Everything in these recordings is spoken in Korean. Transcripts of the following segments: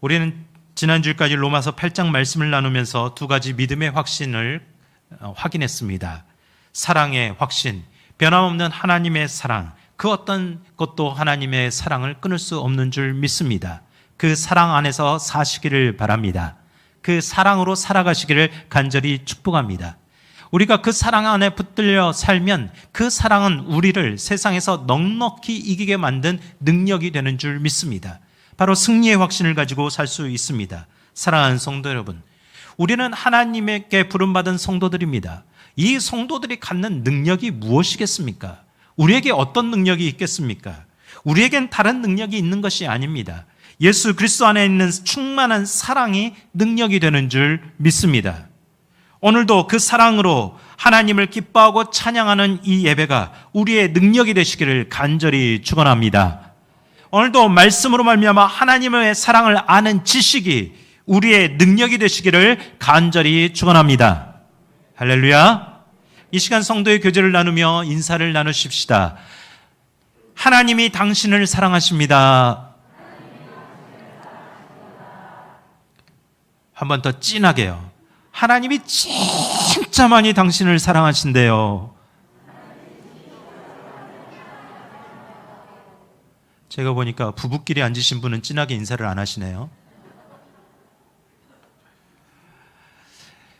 우리는 지난주까지 로마서 8장 말씀을 나누면서 두 가지 믿음의 확신을 확인했습니다. 사랑의 확신, 변함없는 하나님의 사랑, 그 어떤 것도 하나님의 사랑을 끊을 수 없는 줄 믿습니다. 그 사랑 안에서 사시기를 바랍니다. 그 사랑으로 살아가시기를 간절히 축복합니다. 우리가 그 사랑 안에 붙들려 살면 그 사랑은 우리를 세상에서 넉넉히 이기게 만든 능력이 되는 줄 믿습니다. 바로 승리의 확신을 가지고 살 수 있습니다. 사랑하는 성도 여러분, 우리는 하나님께 부름받은 성도들입니다. 이 성도들이 갖는 능력이 무엇이겠습니까? 우리에게 어떤 능력이 있겠습니까? 우리에겐 다른 능력이 있는 것이 아닙니다. 예수 그리스도 안에 있는 충만한 사랑이 능력이 되는 줄 믿습니다. 오늘도 그 사랑으로 하나님을 기뻐하고 찬양하는 이 예배가 우리의 능력이 되시기를 간절히 축원합니다. 오늘도 말씀으로 말미암아 하나님의 사랑을 아는 지식이 우리의 능력이 되시기를 간절히 축원합니다. 할렐루야. 이 시간 성도의 교제를 나누며 인사를 나누십시다. 하나님이 당신을 사랑하십니다. 한 번 더 진하게요. 하나님이 진짜 많이 당신을 사랑하신대요. 제가 보니까 부부끼리 앉으신 분은 진하게 인사를 안 하시네요.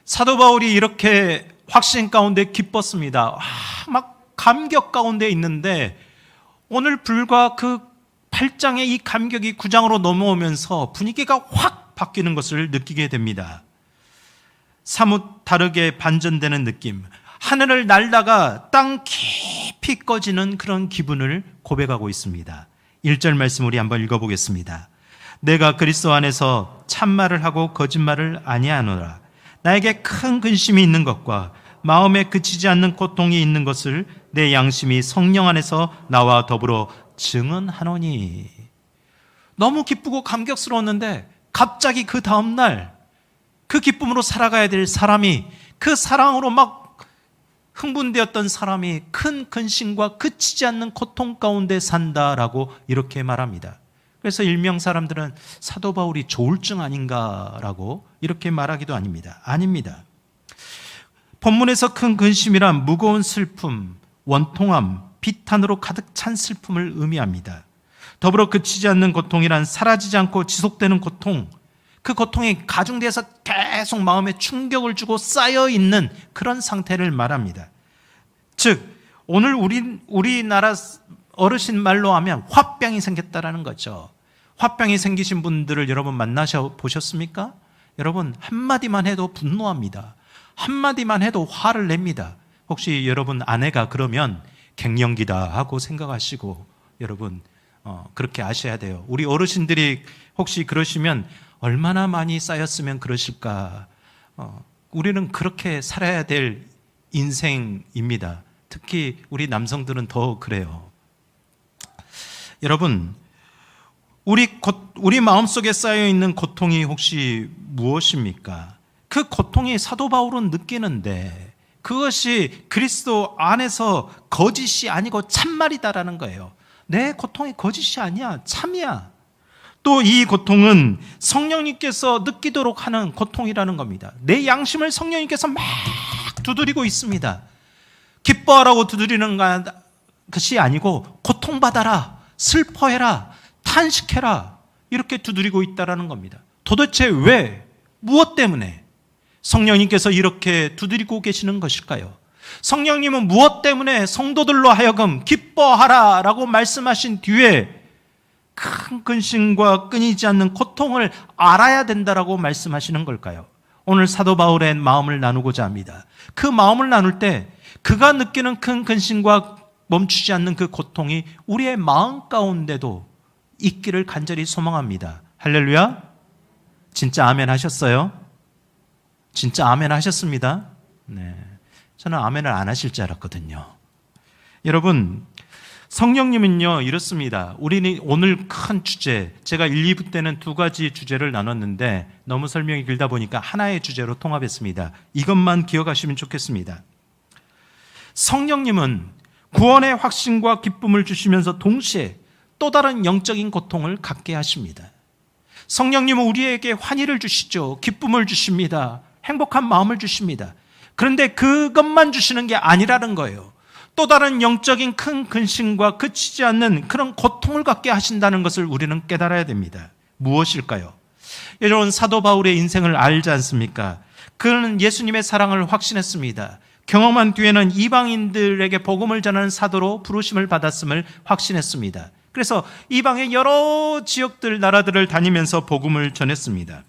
사도 바울이 이렇게 확신 가운데 기뻤습니다. 막 감격 가운데 있는데 오늘 불과 그 8장의 이 감격이 9장으로 넘어오면서 분위기가 확 바뀌는 것을 느끼게 됩니다. 사뭇 다르게 반전되는 느낌, 하늘을 날다가 땅 깊이 꺼지는 그런 기분을 고백하고 있습니다. 1절 말씀 우리 한번 읽어보겠습니다. 내가 그리스도 안에서 참말을 하고 거짓말을 아니하노라. 나에게 큰 근심이 있는 것과 마음에 그치지 않는 고통이 있는 것을 내 양심이 성령 안에서 나와 더불어 증언하노니. 너무 기쁘고 감격스러웠는데 갑자기 그 다음날 그 기쁨으로 살아가야 될 사람이, 그 사랑으로 막 흥분되었던 사람이 큰 근심과 그치지 않는 고통 가운데 산다라고 이렇게 말합니다. 그래서 일명 사람들은 사도 바울이 조울증 아닌가라고 이렇게 말하기도 아닙니다. 본문에서 큰 근심이란 무거운 슬픔, 원통함, 비탄으로 가득 찬 슬픔을 의미합니다. 더불어 그치지 않는 고통이란 사라지지 않고 지속되는 고통, 그 고통이 가중돼서 계속 마음에 충격을 주고 쌓여있는 그런 상태를 말합니다. 즉 오늘 우리나라 어르신 말로 하면 화병이 생겼다라는 거죠. 화병이 생기신 분들을 여러분 만나셔 보셨습니까? 여러분 한마디만 해도 분노합니다. 한마디만 해도 화를 냅니다. 혹시 여러분 아내가 그러면 갱년기다 하고 생각하시고 여러분 그렇게 아셔야 돼요. 우리 어르신들이 혹시 그러시면 얼마나 많이 쌓였으면 그러실까. 우리는 그렇게 살아야 될 인생입니다. 특히 우리 남성들은 더 그래요. 여러분, 우리 마음속에 쌓여있는 고통이 혹시 무엇입니까? 그 고통이 사도 바울은 느끼는데 그것이 그리스도 안에서 거짓이 아니고 참말이다라는 거예요. 내 고통이 거짓이 아니야, 참이야. 또 이 고통은 성령님께서 느끼도록 하는 고통이라는 겁니다. 내 양심을 성령님께서 막 두드리고 있습니다. 기뻐하라고 두드리는 것이 아니고 고통받아라, 슬퍼해라, 탄식해라 이렇게 두드리고 있다는 겁니다. 도대체 왜, 무엇 때문에 성령님께서 이렇게 두드리고 계시는 것일까요? 성령님은 무엇 때문에 성도들로 하여금 기뻐하라라고 말씀하신 뒤에 큰 근심과 끊이지 않는 고통을 알아야 된다라고 말씀하시는 걸까요? 오늘 사도 바울의 마음을 나누고자 합니다. 그 마음을 나눌 때 그가 느끼는 큰 근심과 멈추지 않는 그 고통이 우리의 마음 가운데도 있기를 간절히 소망합니다. 할렐루야. 진짜 아멘 하셨어요? 진짜 아멘 하셨습니다. 네, 저는 아멘을 안 하실 줄 알았거든요. 여러분, 성령님은요 이렇습니다. 우리는 오늘 큰 주제, 제가 1, 2부 때는 두 가지 주제를 나눴는데 너무 설명이 길다 보니까 하나의 주제로 통합했습니다. 이것만 기억하시면 좋겠습니다. 성령님은 구원의 확신과 기쁨을 주시면서 동시에 또 다른 영적인 고통을 갖게 하십니다. 성령님은 우리에게 환희를 주시죠. 기쁨을 주십니다. 행복한 마음을 주십니다. 그런데 그것만 주시는 게 아니라는 거예요. 또 다른 영적인 큰 근심과 그치지 않는 그런 고통을 갖게 하신다는 것을 우리는 깨달아야 됩니다. 무엇일까요? 여러분, 사도 바울의 인생을 알지 않습니까? 그는 예수님의 사랑을 확신했습니다. 경험한 뒤에는 이방인들에게 복음을 전하는 사도로 부르심을 받았음을 확신했습니다. 그래서 이방의 여러 지역들, 나라들을 다니면서 복음을 전했습니다.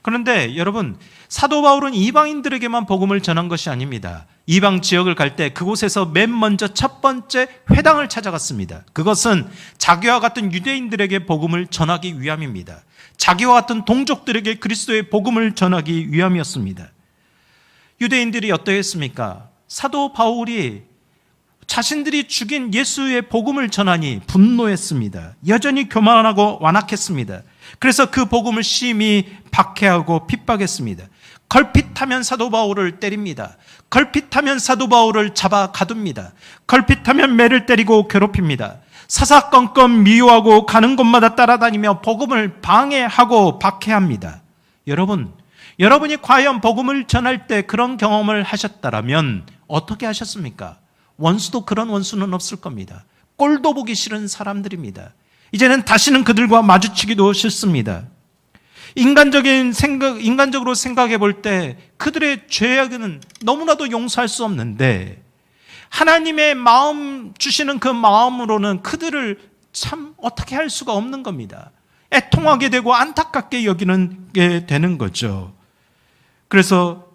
그런데 여러분, 사도 바울은 이방인들에게만 복음을 전한 것이 아닙니다. 이방 지역을 갈 때 그곳에서 맨 먼저 첫 번째 회당을 찾아갔습니다. 그것은 자기와 같은 유대인들에게 복음을 전하기 위함입니다. 자기와 같은 동족들에게 그리스도의 복음을 전하기 위함이었습니다. 유대인들이 어떠했습니까? 사도 바울이 자신들이 죽인 예수의 복음을 전하니 분노했습니다. 여전히 교만하고 완악했습니다. 그래서 그 복음을 심히 박해하고 핍박했습니다. 걸핏하면 사도 바울을 때립니다. 걸핏하면 사도 바울을 잡아 가둡니다. 걸핏하면 매를 때리고 괴롭힙니다. 사사건건 미워하고 가는 곳마다 따라다니며 복음을 방해하고 박해합니다. 여러분이 과연 복음을 전할 때 그런 경험을 하셨다면 어떻게 하셨습니까? 원수도 그런 원수는 없을 겁니다. 꼴도 보기 싫은 사람들입니다. 이제는 다시는 그들과 마주치기도 싫습니다. 인간적으로 생각해 볼 때 그들의 죄악은 너무나도 용서할 수 없는데, 하나님의 마음 주시는 그 마음으로는 그들을 참 어떻게 할 수가 없는 겁니다. 애통하게 되고 안타깝게 여기는 게 되는 거죠. 그래서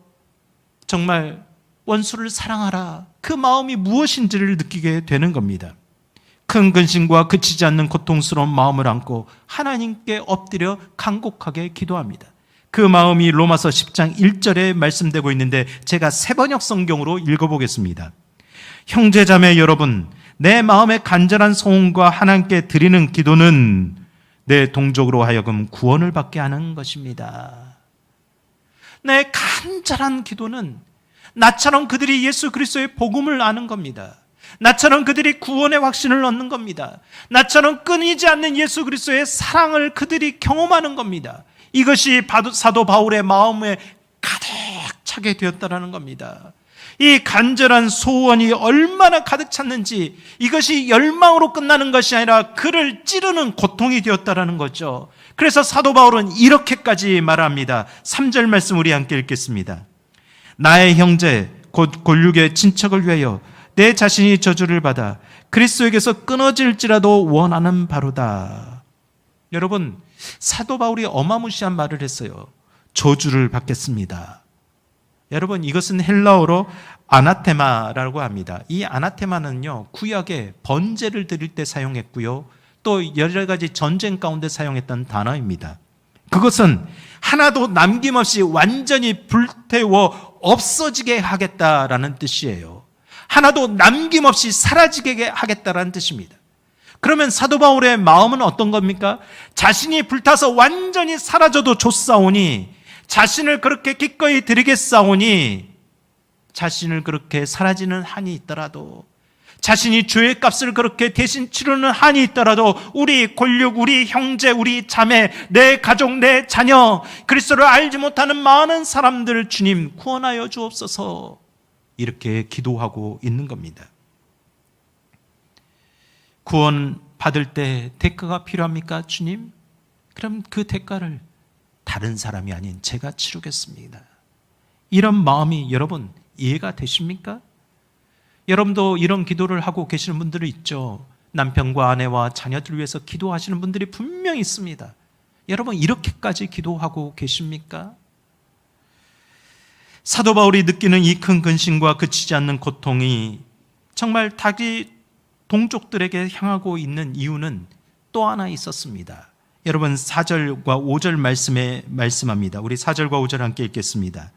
정말 원수를 사랑하라, 그 마음이 무엇인지를 느끼게 되는 겁니다. 큰 근심과 그치지 않는 고통스러운 마음을 안고 하나님께 엎드려 간곡하게 기도합니다. 그 마음이 로마서 10장 1절에 말씀되고 있는데 제가 새번역 성경으로 읽어보겠습니다. 형제자매 여러분, 내 마음의 간절한 소원과 하나님께 드리는 기도는 내 동족으로 하여금 구원을 받게 하는 것입니다. 내 간절한 기도는 나처럼 그들이 예수 그리스도의 복음을 아는 겁니다. 나처럼 그들이 구원의 확신을 얻는 겁니다. 나처럼 끊이지 않는 예수 그리스도의 사랑을 그들이 경험하는 겁니다. 이것이 사도 바울의 마음에 가득 차게 되었다는 겁니다. 이 간절한 소원이 얼마나 가득 찼는지, 이것이 열망으로 끝나는 것이 아니라 그를 찌르는 고통이 되었다는 거죠. 그래서 사도 바울은 이렇게까지 말합니다. 3절 말씀 우리 함께 읽겠습니다. 나의 형제 곧 골육의 친척을 위하여 내 자신이 저주를 받아 그리스도에게서 끊어질지라도 원하는 바로다. 여러분, 사도 바울이 어마무시한 말을 했어요. 저주를 받겠습니다. 여러분, 이것은 헬라어로 아나테마라고 합니다. 이 아나테마는요, 구약에 번제를 드릴 때 사용했고요, 또 여러 가지 전쟁 가운데 사용했던 단어입니다. 그것은 하나도 남김없이 완전히 불태워 없어지게 하겠다라는 뜻이에요. 하나도 남김없이 사라지게 하겠다라는 뜻입니다. 그러면 사도 바울의 마음은 어떤 겁니까? 자신이 불타서 완전히 사라져도 좋사오니, 자신을 그렇게 기꺼이 드리겠사오니, 자신을 그렇게 사라지는 한이 있더라도, 자신이 죄의 값을 그렇게 대신 치르는 한이 있더라도 우리 골육, 우리 형제, 우리 자매, 내 가족, 내 자녀, 그리스도를 알지 못하는 많은 사람들 주님 구원하여 주옵소서, 이렇게 기도하고 있는 겁니다. 구원 받을 때 대가가 필요합니까, 주님? 그럼 그 대가를 다른 사람이 아닌 제가 치르겠습니다. 이런 마음이 여러분 이해가 되십니까? 여러분도 이런 기도를 하고 계시는 분들이 있죠. 남편과 아내와 자녀들 위해서 기도하시는 분들이 분명히 있습니다. 여러분 이렇게까지 기도하고 계십니까? 사도 바울이 느끼는 이 큰 근심과 그치지 않는 고통이 정말 자기 동족들에게 향하고 있는 이유는 또 하나 있었습니다. 여러분 4절과 5절 말씀에 말씀합니다. 우리 4절과 5절 함께 읽겠습니다.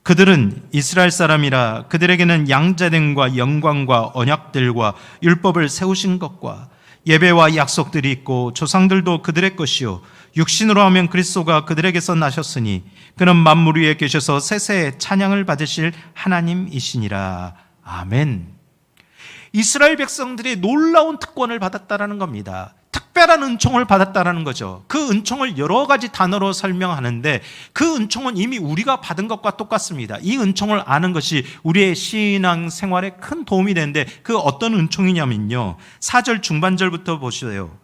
그들은 이스라엘 사람이라 그들에게는 양자됨과 영광과 언약들과 율법을 세우신 것과 예배와 약속들이 있고 조상들도 그들의 것이요 육신으로 하면 그리스도가 그들에게서 나셨으니 그는 만물 위에 계셔서 세세에 찬양을 받으실 하나님이시니라. 아멘. 이스라엘 백성들이 놀라운 특권을 받았다라는 겁니다. 특별한 은총을 받았다라는 거죠. 그 은총을 여러 가지 단어로 설명하는데 그 은총은 이미 우리가 받은 것과 똑같습니다. 이 은총을 아는 것이 우리의 신앙 생활에 큰 도움이 되는데 그 어떤 은총이냐면요, 4절 중반절부터 보시세요.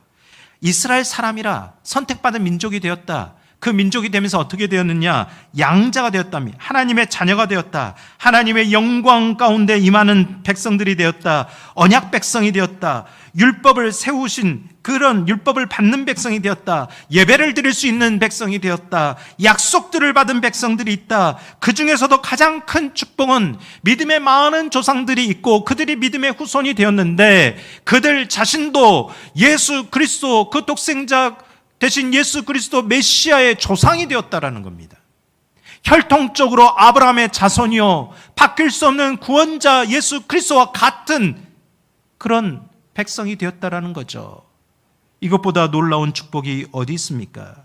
이스라엘 사람이라 선택받은 민족이 되었다. 그 민족이 되면서 어떻게 되었느냐? 양자가 되었다며, 하나님의 자녀가 되었다. 하나님의 영광 가운데 임하는 백성들이 되었다. 언약 백성이 되었다. 율법을 세우신 그런 율법을 받는 백성이 되었다. 예배를 드릴 수 있는 백성이 되었다. 약속들을 받은 백성들이 있다. 그 중에서도 가장 큰 축복은 믿음의 많은 조상들이 있고 그들이 믿음의 후손이 되었는데 그들 자신도 예수 그리스도 그 독생자 대신 예수 그리스도 메시아의 조상이 되었다라는 겁니다. 혈통적으로 아브라함의 자손이요, 바뀔 수 없는 구원자 예수 그리스도와 같은 그런 백성이 되었다라는 거죠. 이것보다 놀라운 축복이 어디 있습니까?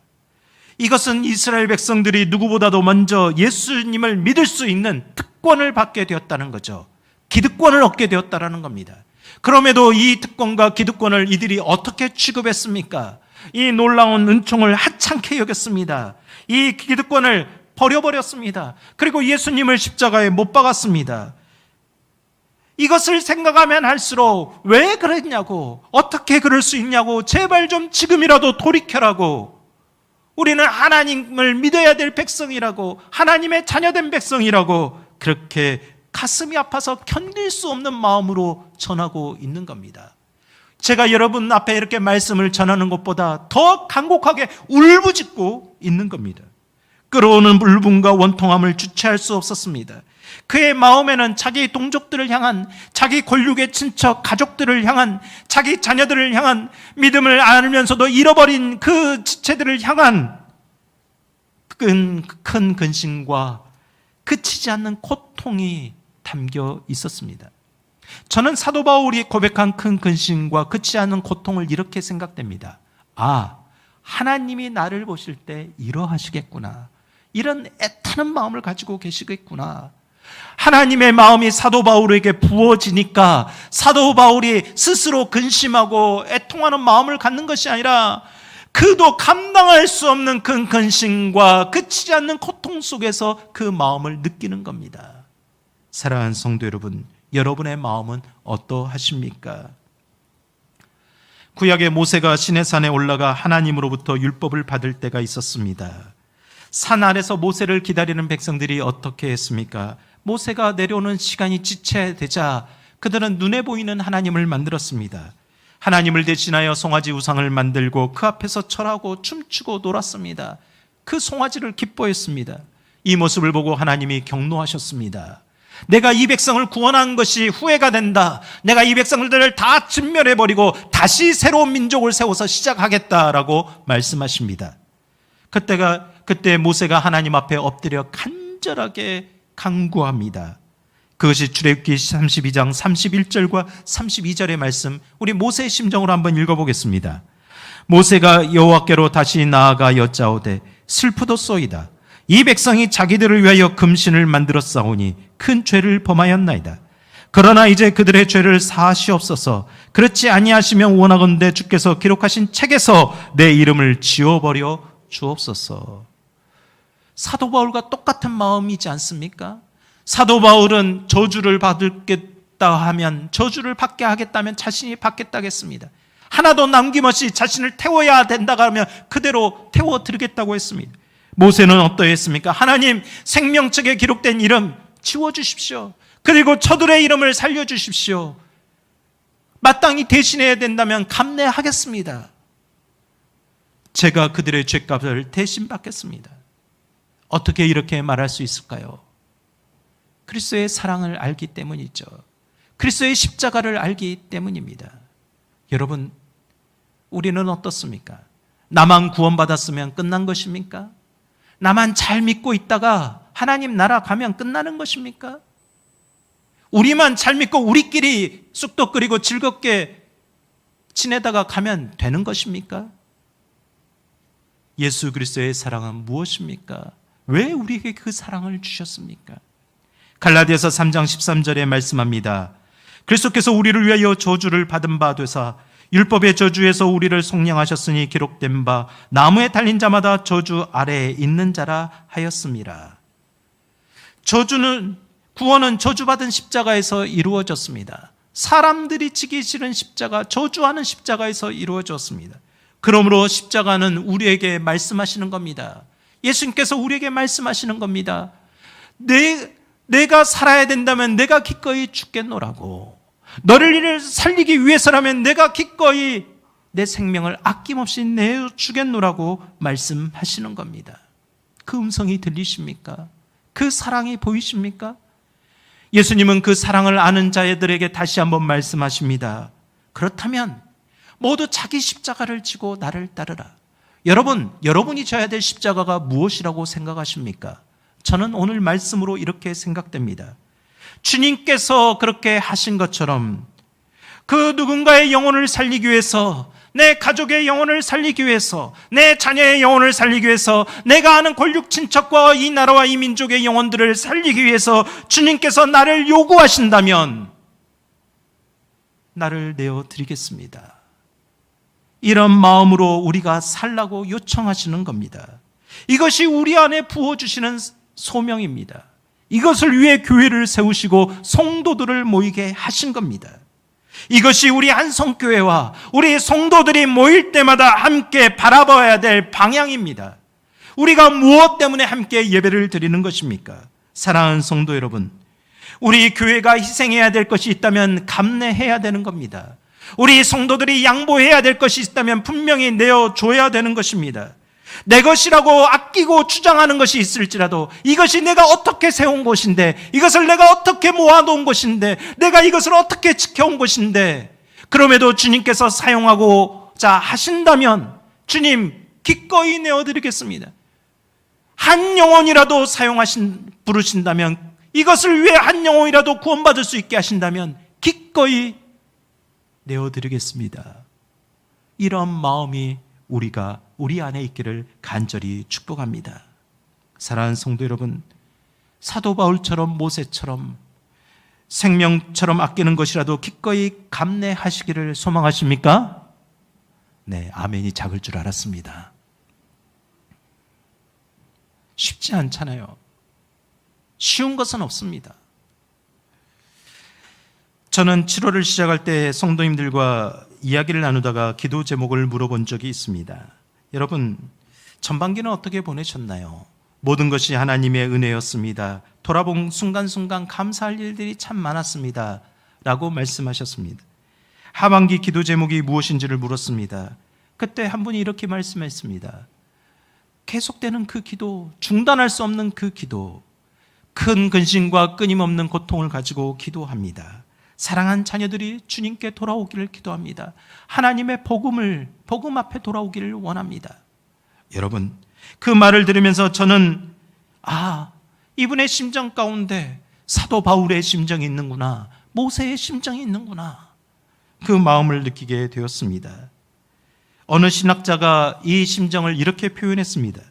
이것은 이스라엘 백성들이 누구보다도 먼저 예수님을 믿을 수 있는 특권을 받게 되었다는 거죠. 기득권을 얻게 되었다라는 겁니다. 그럼에도 이 특권과 기득권을 이들이 어떻게 취급했습니까? 이 놀라운 은총을 하찮게 여겼습니다. 이 기득권을 버려버렸습니다. 그리고 예수님을 십자가에 못 박았습니다. 이것을 생각하면 할수록 왜 그랬냐고, 어떻게 그럴 수 있냐고, 제발 좀 지금이라도 돌이켜라고, 우리는 하나님을 믿어야 될 백성이라고, 하나님의 자녀된 백성이라고 그렇게 가슴이 아파서 견딜 수 없는 마음으로 전하고 있는 겁니다. 제가 여러분 앞에 이렇게 말씀을 전하는 것보다 더 간곡하게 울부짖고 있는 겁니다. 끓어오는 울분과 원통함을 주체할 수 없었습니다. 그의 마음에는 자기 동족들을 향한, 자기 권력의 친척 가족들을 향한, 자기 자녀들을 향한, 믿음을 알면서도 잃어버린 그 지체들을 향한 큰 근심과 그치지 않는 고통이 담겨 있었습니다. 저는 사도 바울이 고백한 큰 근심과 그치지 않는 고통을 이렇게 생각됩니다. 아, 하나님이 나를 보실 때 이러하시겠구나, 이런 애타는 마음을 가지고 계시겠구나. 하나님의 마음이 사도 바울에게 부어지니까 사도 바울이 스스로 근심하고 애통하는 마음을 갖는 것이 아니라 그도 감당할 수 없는 큰 근심과 그치지 않는 고통 속에서 그 마음을 느끼는 겁니다. 사랑하는 성도 여러분, 여러분의 마음은 어떠하십니까? 구약의 모세가 시내산에 올라가 하나님으로부터 율법을 받을 때가 있었습니다. 산 아래서 모세를 기다리는 백성들이 어떻게 했습니까? 모세가 내려오는 시간이 지체되자 그들은 눈에 보이는 하나님을 만들었습니다. 하나님을 대신하여 송아지 우상을 만들고 그 앞에서 절하고 춤추고 놀았습니다. 그 송아지를 기뻐했습니다. 이 모습을 보고 하나님이 경노하셨습니다. 내가 이 백성을 구원한 것이 후회가 된다. 내가 이 백성들을 다 진멸해버리고 다시 새로운 민족을 세워서 시작하겠다라고 말씀하십니다. 그때 모세가 하나님 앞에 엎드려 간절하게 간구합니다. 그것이 출애굽기 32장 31절과 32절의 말씀, 우리 모세의 심정으로 한번 읽어보겠습니다. 모세가 여호와께로 다시 나아가 여짜오되 슬프도소이다. 이 백성이 자기들을 위하여 금신을 만들어 싸우니 큰 죄를 범하였나이다. 그러나 이제 그들의 죄를 사하시옵소서. 그렇지 아니하시면 원하건대 주께서 기록하신 책에서 내 이름을 지워버려 주옵소서. 사도 바울과 똑같은 마음이지 않습니까? 사도 바울은 저주를 받겠다 하면, 저주를 받게 하겠다면 자신이 받겠다겠습니다. 하나도 남김없이 자신을 태워야 된다고 하면 그대로 태워드리겠다고 했습니다. 모세는 어떠했습니까? 하나님, 생명책에 기록된 이름 지워주십시오. 그리고 저들의 이름을 살려주십시오. 마땅히 대신해야 된다면 감내하겠습니다. 제가 그들의 죄값을 대신 받겠습니다. 어떻게 이렇게 말할 수 있을까요? 그리스도의 사랑을 알기 때문이죠. 그리스도의 십자가를 알기 때문입니다. 여러분, 우리는 어떻습니까? 나만 구원받았으면 끝난 것입니까? 나만 잘 믿고 있다가 하나님 나라 가면 끝나는 것입니까? 우리만 잘 믿고 우리끼리 쑥떡 끓이고 즐겁게 지내다가 가면 되는 것입니까? 예수 그리스도의 사랑은 무엇입니까? 왜 우리에게 그 사랑을 주셨습니까? 갈라디아서 3장 13절에 말씀합니다. 그리스도께서 우리를 위하여 저주를 받은 바 되사 율법의 저주에서 우리를 속량하셨으니 기록된 바 나무에 달린 자마다 저주 아래에 있는 자라 하였습니다. 구원은 저주받은 십자가에서 이루어졌습니다. 사람들이 지기 싫은 십자가, 저주하는 십자가에서 이루어졌습니다. 그러므로 십자가는 우리에게 말씀하시는 겁니다. 예수님께서 우리에게 말씀하시는 겁니다. 내가 살아야 된다면 내가 기꺼이 죽겠노라고. 너를 살리기 위해서라면 내가 기꺼이 내 생명을 아낌없이 내주겠노라고 말씀하시는 겁니다. 그 음성이 들리십니까? 그 사랑이 보이십니까? 예수님은 그 사랑을 아는 자들에게 다시 한번 말씀하십니다. 그렇다면 모두 자기 십자가를 지고 나를 따르라. 여러분이 져야 될 십자가가 무엇이라고 생각하십니까? 저는 오늘 말씀으로 이렇게 생각됩니다. 주님께서 그렇게 하신 것처럼 그 누군가의 영혼을 살리기 위해서, 내 가족의 영혼을 살리기 위해서, 내 자녀의 영혼을 살리기 위해서, 내가 아는 권력 친척과 이 나라와 이 민족의 영혼들을 살리기 위해서 주님께서 나를 요구하신다면 나를 내어드리겠습니다. 이런 마음으로 우리가 살라고 요청하시는 겁니다. 이것이 우리 안에 부어주시는 소명입니다. 이것을 위해 교회를 세우시고 성도들을 모이게 하신 겁니다. 이것이 우리 한성교회와 우리 성도들이 모일 때마다 함께 바라봐야 될 방향입니다. 우리가 무엇 때문에 함께 예배를 드리는 것입니까? 사랑하는 성도 여러분, 우리 교회가 희생해야 될 것이 있다면 감내해야 되는 겁니다. 우리 성도들이 양보해야 될 것이 있다면 분명히 내어줘야 되는 것입니다. 내 것이라고 아끼고 주장하는 것이 있을지라도 이것이 내가 어떻게 세운 것인데, 이것을 내가 어떻게 모아놓은 것인데, 내가 이것을 어떻게 지켜온 것인데, 그럼에도 주님께서 사용하고자 하신다면 주님 기꺼이 내어드리겠습니다. 한 영혼이라도 부르신다면, 이것을 위해 한 영혼이라도 구원받을 수 있게 하신다면 기꺼이 내어드리겠습니다. 이런 마음이 우리 안에 있기를 간절히 축복합니다. 사랑하는 성도 여러분, 사도 바울처럼 모세처럼 생명처럼 아끼는 것이라도 기꺼이 감내하시기를 소망하십니까? 네, 아멘이 작을 줄 알았습니다. 쉽지 않잖아요. 쉬운 것은 없습니다. 저는 7월을 시작할 때 성도님들과 이야기를 나누다가 기도 제목을 물어본 적이 있습니다. 여러분, 전반기는 어떻게 보내셨나요? 모든 것이 하나님의 은혜였습니다. 돌아본 순간순간 감사할 일들이 참 많았습니다. 라고 말씀하셨습니다. 하반기 기도 제목이 무엇인지를 물었습니다. 그때 한 분이 이렇게 말씀했습니다. 계속되는 그 기도, 중단할 수 없는 그 기도, 큰 근심과 끊임없는 고통을 가지고 기도합니다. 사랑한 자녀들이 주님께 돌아오기를 기도합니다. 하나님의 복음 앞에 돌아오기를 원합니다. 여러분, 그 말을 들으면서 저는 이분의 심정 가운데 사도 바울의 심정이 있는구나, 모세의 심정이 있는구나, 그 마음을 느끼게 되었습니다. 어느 신학자가 이 심정을 이렇게 표현했습니다.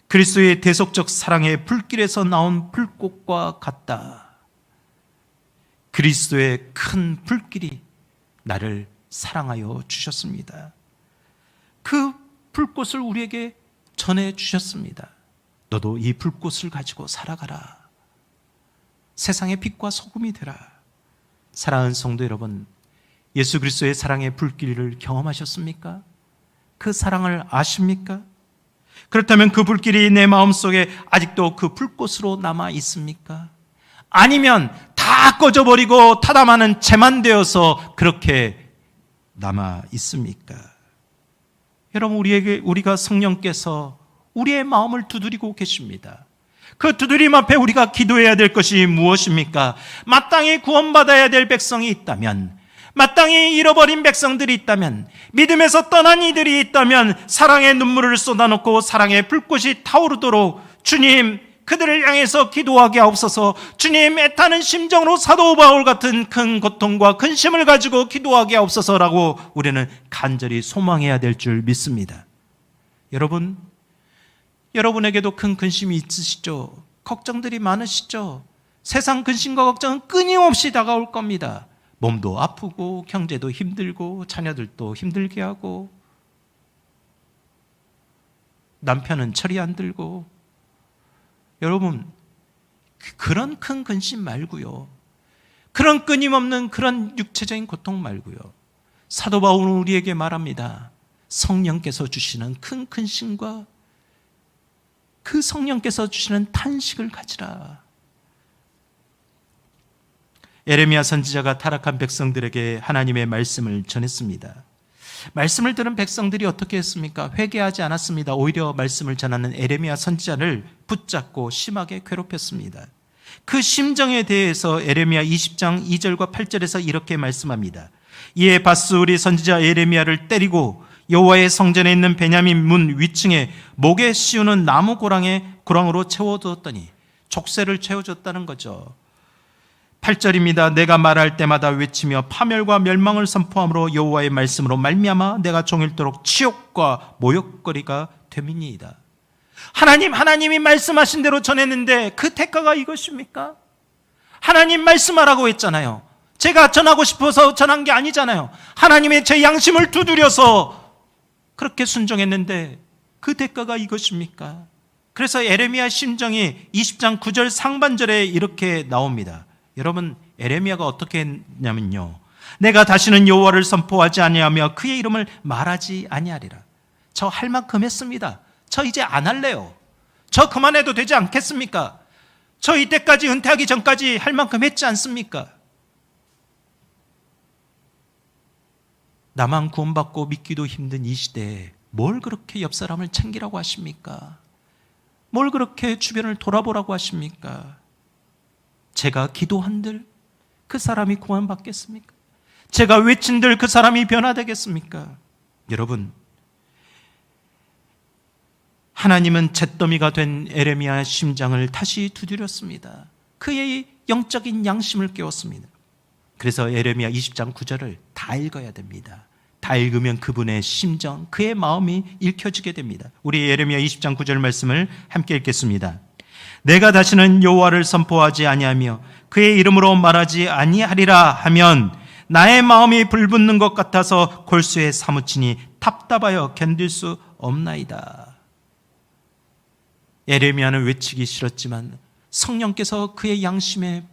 그리스도의 대속적 사랑의 불길에서 나온 불꽃과 같다. 그리스도의 큰 불길이 나를 사랑하여 주셨습니다. 그 불꽃을 우리에게 전해주셨습니다. 너도 이 불꽃을 가지고 살아가라. 세상의 빛과 소금이 되라. 사랑하는 성도 여러분, 예수 그리스도의 사랑의 불길을 경험하셨습니까? 그 사랑을 아십니까? 그렇다면 그 불길이 내 마음속에 아직도 그 불꽃으로 남아 있습니까? 아니면 다 꺼져버리고 타담하는 재만 되어서 그렇게 남아 있습니까? 여러분, 우리가 성령께서 우리의 마음을 두드리고 계십니다. 그 두드림 앞에 우리가 기도해야 될 것이 무엇입니까? 마땅히 구원받아야 될 백성이 있다면, 마땅히 잃어버린 백성들이 있다면, 믿음에서 떠난 이들이 있다면 사랑의 눈물을 쏟아놓고 사랑의 불꽃이 타오르도록 주님, 그들을 향해서 기도하게 하옵소서. 주님, 애타는 심정으로 사도 바울 같은 큰 고통과 근심을 가지고 기도하게 하옵소서라고 우리는 간절히 소망해야 될 줄 믿습니다. 여러분, 여러분에게도 큰 근심이 있으시죠? 걱정들이 많으시죠? 세상 근심과 걱정은 끊임없이 다가올 겁니다. 몸도 아프고 경제도 힘들고 자녀들도 힘들게 하고 남편은 철이 안 들고. 여러분, 그런 큰 근심 말고요, 그런 끊임없는 그런 육체적인 고통 말고요, 사도 바울은 우리에게 말합니다. 성령께서 주시는 큰 근심과 그 성령께서 주시는 탄식을 가지라. 에레미야 선지자가 타락한 백성들에게 하나님의 말씀을 전했습니다. 말씀을 들은 백성들이 어떻게 했습니까? 회개하지 않았습니다. 오히려 말씀을 전하는 에레미야 선지자를 붙잡고 심하게 괴롭혔습니다. 그 심정에 대해서 에레미야 20장 2절과 8절에서 이렇게 말씀합니다. 이에 바스울이 선지자 에레미야를 때리고 여호와의 성전에 있는 베냐민 문 위층에 목에 씌우는 나무 고랑으로 채워두었더니, 족쇄를 채워줬다는 거죠. 8절입니다. 내가 말할 때마다 외치며 파멸과 멸망을 선포함으로 여호와의 말씀으로 말미암아 내가 종일토록 치욕과 모욕거리가 됨이니이다. 하나님이 말씀하신 대로 전했는데 그 대가가 이것입니까? 하나님 말씀하라고 했잖아요. 제가 전하고 싶어서 전한 게 아니잖아요. 하나님의 제 양심을 두드려서 그렇게 순종했는데 그 대가가 이것입니까? 그래서 에레미야 심정이 20장 9절 상반절에 이렇게 나옵니다. 여러분, 에레미야가 어떻게 했냐면요, 내가 다시는 여호와를 선포하지 아니하며 그의 이름을 말하지 아니하리라. 저 할 만큼 했습니다. 저 이제 안 할래요. 저 그만해도 되지 않겠습니까? 저 이때까지 은퇴하기 전까지 할 만큼 했지 않습니까? 나만 구원받고 믿기도 힘든 이 시대에 뭘 그렇게 옆 사람을 챙기라고 하십니까? 뭘 그렇게 주변을 돌아보라고 하십니까? 제가 기도한들 그 사람이 구원받겠습니까? 제가 외친들 그 사람이 변화되겠습니까? 여러분, 하나님은 잿더미가 된 에레미야의 심장을 다시 두드렸습니다. 그의 영적인 양심을 깨웠습니다. 그래서 에레미야 20장 9절을 다 읽어야 됩니다. 다 읽으면 그분의 심정, 그의 마음이 읽혀지게 됩니다. 우리 에레미야 20장 9절 말씀을 함께 읽겠습니다. 내가 다시는 여호와를 선포하지 아니하며 그의 이름으로 말하지 아니하리라 하면 나의 마음이 불붙는 것 같아서 골수에 사무치니 답답하여 견딜 수 없나이다. 에레미야는 외치기 싫었지만 성령께서 그의 양심에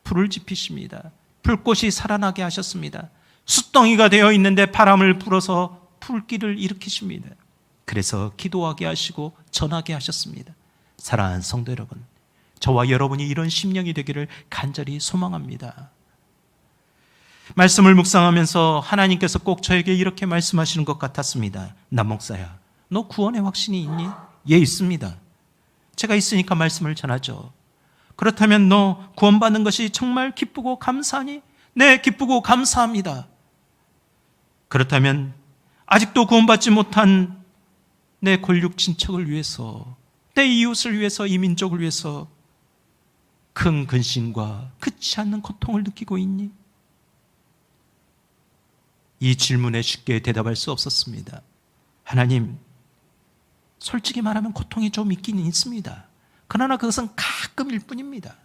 불을 지피십니다. 불꽃이 살아나게 하셨습니다. 숯덩이가 되어 있는데 바람을 불어서 불길을 일으키십니다. 그래서 기도하게 하시고 전하게 하셨습니다. 사랑하는 성도 여러분, 저와 여러분이 이런 심령이 되기를 간절히 소망합니다. 말씀을 묵상하면서 하나님께서 꼭 저에게 이렇게 말씀하시는 것 같았습니다. 남 목사야, 너 구원의 확신이 있니? 예, 있습니다. 제가 있으니까 말씀을 전하죠. 그렇다면 너 구원받는 것이 정말 기쁘고 감사하니? 네, 기쁘고 감사합니다. 그렇다면 아직도 구원받지 못한 내 골육 친척을 위해서, 내 이웃을 위해서, 이 민족을 위해서 큰 근심과 그치 않는 고통을 느끼고 있니? 이 질문에 쉽게 대답할 수 없었습니다. 하나님, 솔직히 말하면 고통이 좀 있기는 있습니다. 그러나 그것은 가끔일 뿐입니다.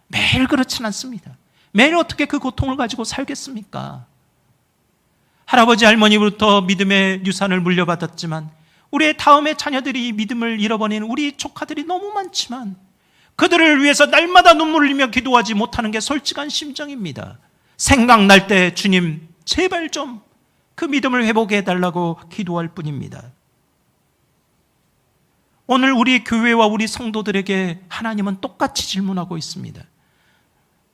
매일 그렇진 않습니다. 매일 어떻게 그 고통을 가지고 살겠습니까? 할아버지 할머니부터 믿음의 유산을 물려받았지만 우리의 다음의 자녀들이 믿음을 잃어버리는 우리 조카들이 너무 많지만 그들을 위해서 날마다 눈물을 흘리며 기도하지 못하는 게 솔직한 심정입니다. 생각날 때 주님 제발 좀 그 믿음을 회복해 달라고 기도할 뿐입니다. 오늘 우리 교회와 우리 성도들에게 하나님은 똑같이 질문하고 있습니다.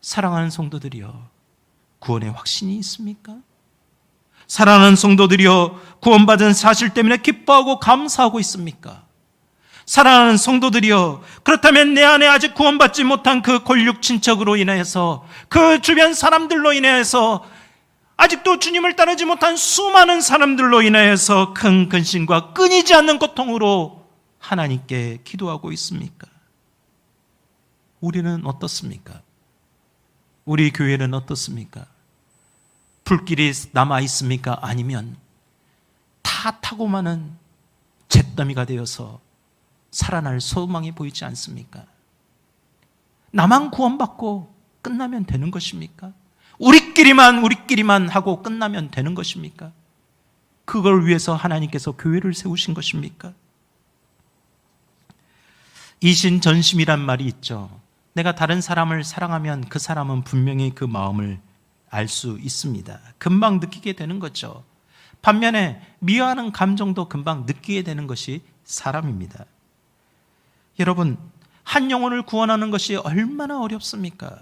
사랑하는 성도들이여, 구원의 확신이 있습니까? 사랑하는 성도들이여, 구원받은 사실 때문에 기뻐하고 감사하고 있습니까? 사랑하는 성도들이여, 그렇다면 내 안에 아직 구원받지 못한 그 골육 친척으로 인해서, 그 주변 사람들로 인해서, 아직도 주님을 따르지 못한 수많은 사람들로 인해서 큰 근심과 끊이지 않는 고통으로 하나님께 기도하고 있습니까? 우리는 어떻습니까? 우리 교회는 어떻습니까? 불길이 남아 있습니까? 아니면 다 타고 마는 잿더미가 되어서 살아날 소망이 보이지 않습니까? 나만 구원받고 끝나면 되는 것입니까? 우리끼리만 하고 끝나면 되는 것입니까? 그걸 위해서 하나님께서 교회를 세우신 것입니까? 이신전심이란 말이 있죠. 내가 다른 사람을 사랑하면 그 사람은 분명히 그 마음을 알 수 있습니다. 금방 느끼게 되는 거죠. 반면에 미워하는 감정도 금방 느끼게 되는 것이 사람입니다. 여러분, 한 영혼을 구원하는 것이 얼마나 어렵습니까?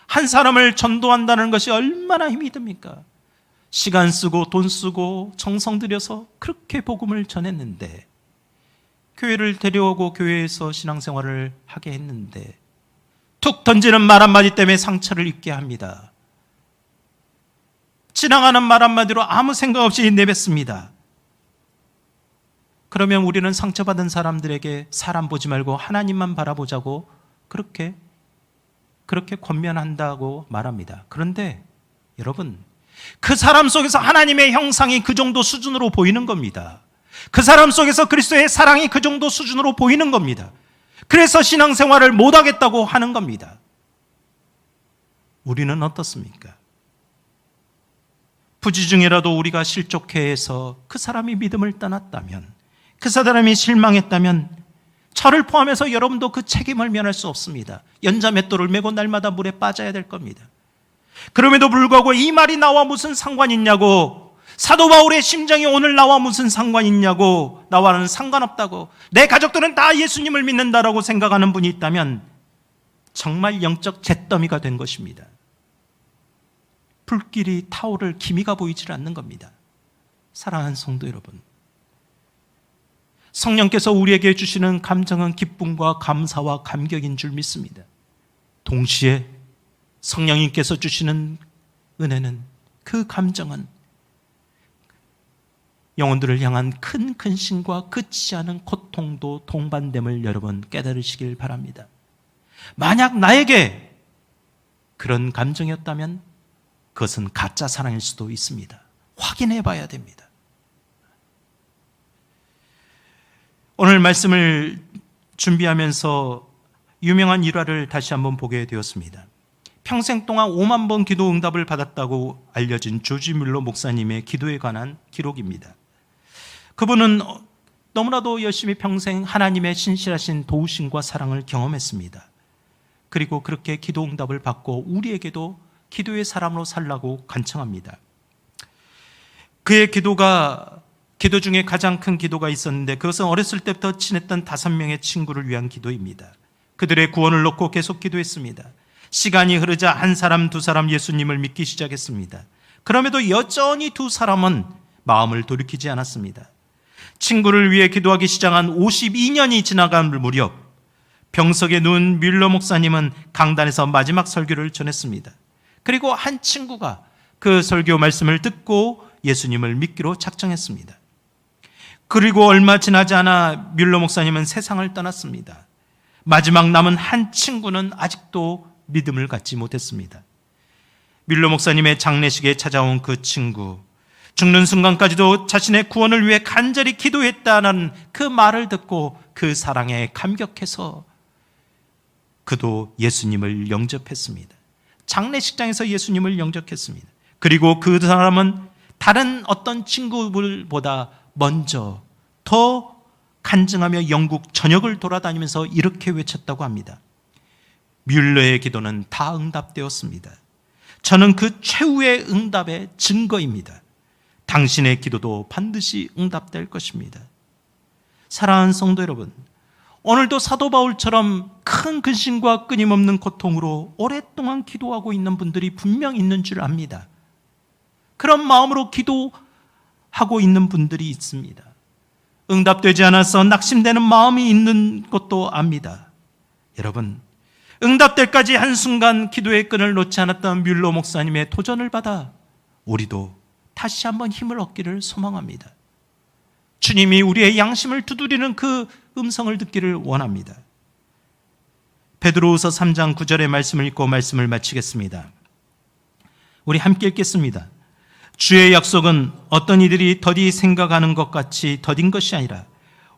한 사람을 전도한다는 것이 얼마나 힘이 듭니까? 시간 쓰고 돈 쓰고 정성 들여서 그렇게 복음을 전했는데, 교회를 데려오고 교회에서 신앙생활을 하게 했는데 툭 던지는 말 한마디 때문에 상처를 입게 합니다. 지나가는 말 한마디로 아무 생각 없이 내뱉습니다. 그러면 우리는 상처받은 사람들에게 사람 보지 말고 하나님만 바라보자고 그렇게 권면한다고 말합니다. 그런데 여러분, 그 사람 속에서 하나님의 형상이 그 정도 수준으로 보이는 겁니다. 그 사람 속에서 그리스도의 사랑이 그 정도 수준으로 보이는 겁니다. 그래서 신앙생활을 못하겠다고 하는 겁니다. 우리는 어떻습니까? 부지 중이라도 우리가 실족해 해서 그 사람이 믿음을 떠났다면, 그 사람이 실망했다면 저를 포함해서 여러분도 그 책임을 면할 수 없습니다. 연자맷돌을 메고 날마다 물에 빠져야 될 겁니다. 그럼에도 불구하고 이 말이 나와 무슨 상관이 있냐고, 사도 바울의 심정이 오늘 나와 무슨 상관이 있냐고, 나와는 상관없다고, 내 가족들은 다 예수님을 믿는다라고 생각하는 분이 있다면 정말 영적 잿더미가 된 것입니다. 불길이 타오를 기미가 보이질 않는 겁니다. 사랑하는 성도 여러분, 성령께서 우리에게 주시는 감정은 기쁨과 감사와 감격인 줄 믿습니다. 동시에 성령님께서 주시는 은혜는, 그 감정은 영혼들을 향한 큰 근심과 끝이 않은 고통도 동반됨을 여러분 깨달으시길 바랍니다. 만약 나에게 그런 감정이었다면 그것은 가짜 사랑일 수도 있습니다. 확인해 봐야 됩니다. 오늘 말씀을 준비하면서 유명한 일화를 다시 한번 보게 되었습니다. 평생 동안 5만 번 기도 응답을 받았다고 알려진 조지 뮬러 목사님의 기도에 관한 기록입니다. 그분은 너무나도 열심히 평생 하나님의 신실하신 도우심과 사랑을 경험했습니다. 그리고 그렇게 기도 응답을 받고 우리에게도 기도의 사람으로 살라고 간청합니다. 그의 기도 중에 가장 큰 기도가 있었는데, 그것은 어렸을 때부터 친했던 5명의 친구를 위한 기도입니다. 그들의 구원을 놓고 계속 기도했습니다. 시간이 흐르자 한 사람, 두 사람 예수님을 믿기 시작했습니다. 그럼에도 여전히 두 사람은 마음을 돌이키지 않았습니다. 친구를 위해 기도하기 시작한 52년이 지나간 무렵, 병석에 누운 뮬러 목사님은 강단에서 마지막 설교를 전했습니다. 그리고 한 친구가 그 설교 말씀을 듣고 예수님을 믿기로 작정했습니다. 그리고 얼마 지나지 않아 뮬러 목사님은 세상을 떠났습니다. 마지막 남은 한 친구는 아직도 믿음을 갖지 못했습니다. 뮬러 목사님의 장례식에 찾아온 그 친구, 죽는 순간까지도 자신의 구원을 위해 간절히 기도했다는 그 말을 듣고 그 사랑에 감격해서 그도 예수님을 영접했습니다. 장례식장에서 예수님을 영접했습니다. 그리고 그 사람은 다른 어떤 친구들보다 먼저 더 간증하며 영국 전역을 돌아다니면서 이렇게 외쳤다고 합니다. 뮬러의 기도는 다 응답되었습니다. 저는 그 최후의 응답의 증거입니다. 당신의 기도도 반드시 응답될 것입니다. 사랑하는 성도 여러분, 오늘도 사도 바울처럼 큰 근심과 끊임없는 고통으로 오랫동안 기도하고 있는 분들이 분명 있는 줄 압니다. 그런 마음으로 기도하고 있는 분들이 있습니다. 응답되지 않아서 낙심되는 마음이 있는 것도 압니다. 여러분, 응답될 까지 한순간 기도의 끈을 놓지 않았던 뮬러 목사님의 도전을 받아 우리도 다시 한번 힘을 얻기를 소망합니다. 주님이 우리의 양심을 두드리는 그 음성을 듣기를 원합니다. 베드로후서 3장 9절의 말씀을 읽고 말씀을 마치겠습니다. 우리 함께 읽겠습니다. 주의 약속은 어떤 이들이 더디 생각하는 것 같이 더딘 것이 아니라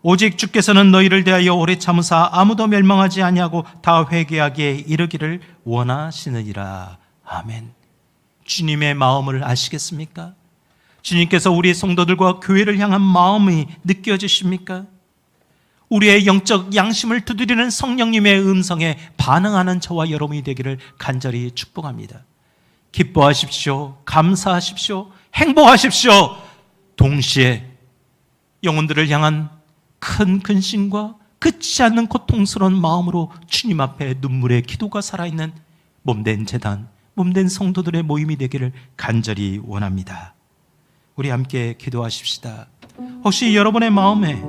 오직 주께서는 너희를 대하여 오래 참으사 아무도 멸망하지 아니하고 다 회개하기에 이르기를 원하시느니라. 아멘. 주님의 마음을 아시겠습니까? 주님께서 우리 성도들과 교회를 향한 마음이 느껴지십니까? 우리의 영적 양심을 두드리는 성령님의 음성에 반응하는 저와 여러분이 되기를 간절히 축복합니다. 기뻐하십시오. 감사하십시오. 행복하십시오. 동시에 영혼들을 향한 큰 근심과 끝이 않는 고통스러운 마음으로 주님 앞에 눈물의 기도가 살아있는 몸된 제단, 몸된 성도들의 모임이 되기를 간절히 원합니다. 우리 함께 기도하십시다. 혹시 여러분의 마음에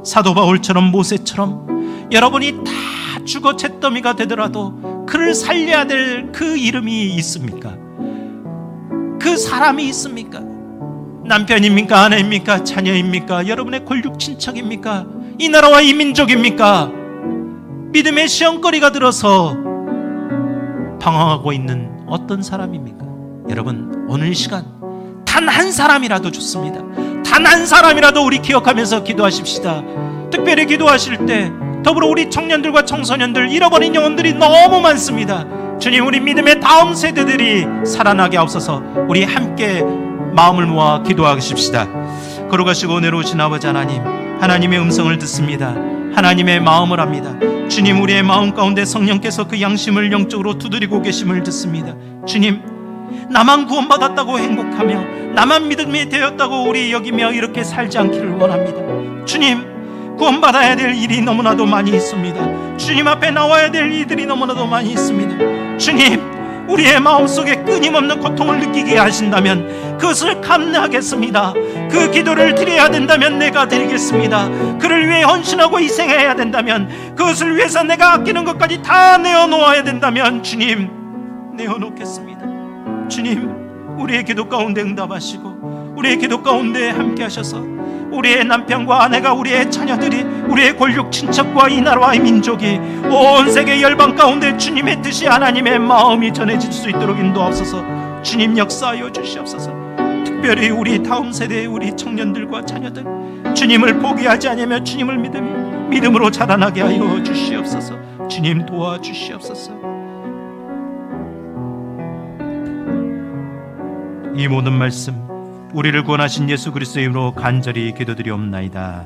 사도 바울처럼 모세처럼 여러분이 다 죽어 잿더미가 되더라도 그를 살려야 될 그 이름이 있습니까? 그 사람이 있습니까? 남편입니까? 아내입니까? 자녀입니까? 여러분의 골육 친척입니까? 이 나라와 이 민족입니까? 믿음의 시험거리가 들어서 방황하고 있는 어떤 사람입니까? 여러분, 오늘 시간 단 한 사람이라도 좋습니다. 단 한 사람이라도 우리 기억하면서 기도하십시다. 특별히 기도하실 때 더불어 우리 청년들과 청소년들, 잃어버린 영혼들이 너무 많습니다. 주님, 우리 믿음의 다음 세대들이 살아나게 하옵소서. 우리 함께 마음을 모아 기도하십시다. 걸어가시고 내려오신 아버지 하나님, 하나님의 음성을 듣습니다. 하나님의 마음을 합니다. 주님, 우리의 마음 가운데 성령께서 그 양심을 영적으로 두드리고 계심을 듣습니다. 주님, 나만 구원받았다고 행복하며 나만 믿음이 되었다고 우리 여기며 이렇게 살지 않기를 원합니다. 주님, 구원받아야 될 일이 너무나도 많이 있습니다. 주님 앞에 나와야 될 일들이 너무나도 많이 있습니다. 주님, 우리의 마음속에 끊임없는 고통을 느끼게 하신다면 그것을 감내하겠습니다. 그 기도를 드려야 된다면 내가 드리겠습니다. 그를 위해 헌신하고 희생해야 된다면, 그것을 위해서 내가 아끼는 것까지 다 내어놓아야 된다면 주님, 내어놓겠습니다. 주님, 우리의 기도 가운데 응답하시고 우리의 기도 가운데 함께 하셔서 우리의 남편과 아내가, 우리의 자녀들이, 우리의 골육 친척과 이 나라와 이 민족이 온 세계 열방 가운데 주님의 뜻이, 하나님의 마음이 전해질 수 있도록 인도하옵소서. 주님, 역사하여 주시옵소서. 특별히 우리 다음 세대의 우리 청년들과 자녀들, 주님을 포기하지 않으며 주님을 믿음으로 자라나게 하여 주시옵소서. 주님, 도와주시옵소서. 이 모든 말씀 우리를 구원하신 예수 그리스도의 이름으로 간절히 기도드리옵나이다.